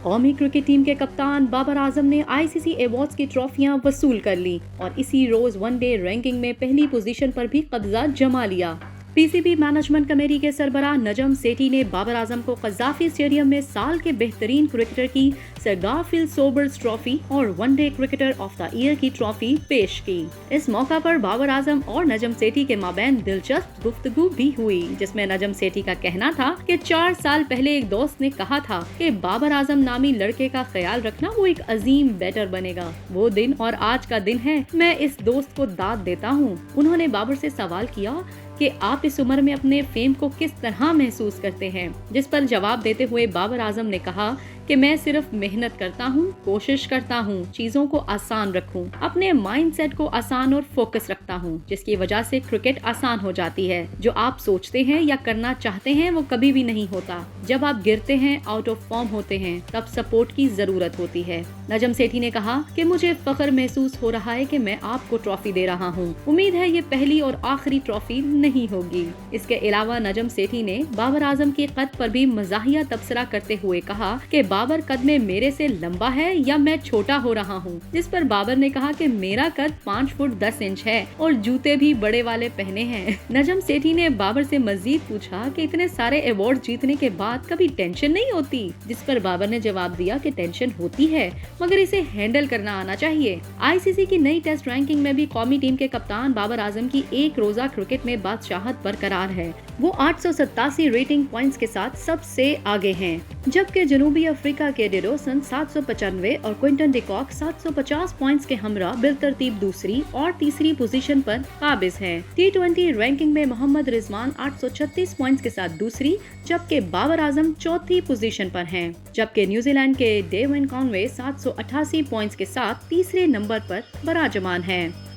कौमी cricket team के कप्तान बाबर आजम ने आईसीसी अवार्ड्स की ट्रॉफियां वसूल कर ली और इसी रोज वनडे रैंकिंग में पहली पोजीशन पर भी कब्जा जमा लिया। पीसीबी मैनेजमेंट कमेटी के सरबराह नजम सेठी ने बाबर आजम को कज़ाफी स्टेडियम में साल के बेहतरीन क्रिकेटर की सर गारफील्ड सोबर्स ट्रॉफी और one day cricketer of the year की ट्रॉफी पेश की। इस मौका पर बाबर आजम और नजम सेठी के माबैन दिलचस्प गुफ्तगू भी हुई, जिसमें नजम सेठी का कहना था कि 4 साल पहले एक दोस्त ने कहा था कि बाबर आजम नामी लड़के का ख्याल रखना, वो एक अजीम बैटर बनेगा। वो दिन और आज का दिन है, मैं इस दोस्त को दाद देता हूँ। उन्होंने बाबर से सवाल किया कि आप इस उम्र में अपने फेम को किस तरह महसूस करते हैं, जिस पर जवाब देते हुए बाबर आजम ने कहा कि मैं सिर्फ मेहनत करता हूँ, कोशिश करता हूँ चीजों को आसान रखूँ, अपने माइंडसेट को आसान और फोकस रखता हूँ, जिसकी वजह से क्रिकेट आसान हो जाती है। जो आप सोचते हैं या करना चाहते हैं वो कभी भी नहीं होता। जब आप गिरते हैं, आउट ऑफ फॉर्म होते हैं, तब सपोर्ट की जरूरत होती है। नजम सेठी ने कहा कि मुझे फख्र महसूस हो रहा है कि मैं आपको ट्रॉफी दे रहा हूँ। उम्मीद है ये पहली और आखिरी ट्रॉफी नहीं होगी। इसके अलावा नजम सेठी ने बाबर आजम के कद पर भी मज़ाहिया तबसरा करते हुए कहा कि बाबर कद में मेरे से लंबा है या मैं छोटा हो रहा हूँ, जिस पर बाबर ने कहा कि मेरा कद 5 फुट 10 इंच है और जूते भी बड़े वाले पहने हैं। नजम सेठी ने बाबर से मजीद पूछा कि इतने सारे अवार्ड जीतने के बाद कभी टेंशन नहीं होती, जिस पर बाबर ने जवाब दिया कि टेंशन होती है मगर इसे हैंडल करना आना चाहिए। आईसीसी की नई टेस्ट रैंकिंग में भी कौमी टीम के कप्तान बाबर आजम की एक रोजा क्रिकेट में बादशाहत बरकरार है। वो 887 रेटिंग पॉइंट्स के साथ सबसे आगे हैं, जबकि जनूबी अफ्रीका के डेरोसन 795 और क्विंटन डिकॉक 750 पॉइंट्स के हमरा बिलतरतीब दूसरी और तीसरी पोजीशन पर काबिज हैं। टी20 रैंकिंग में मोहम्मद रिजवान 836 पॉइंट्स के साथ दूसरी, जबकि बाबर आजम चौथी पोजीशन पर हैं, जबकि न्यूजीलैंड के डेवन कॉनवे 788 पॉइंट्स के साथ तीसरे नंबर पर बराजमान हैं।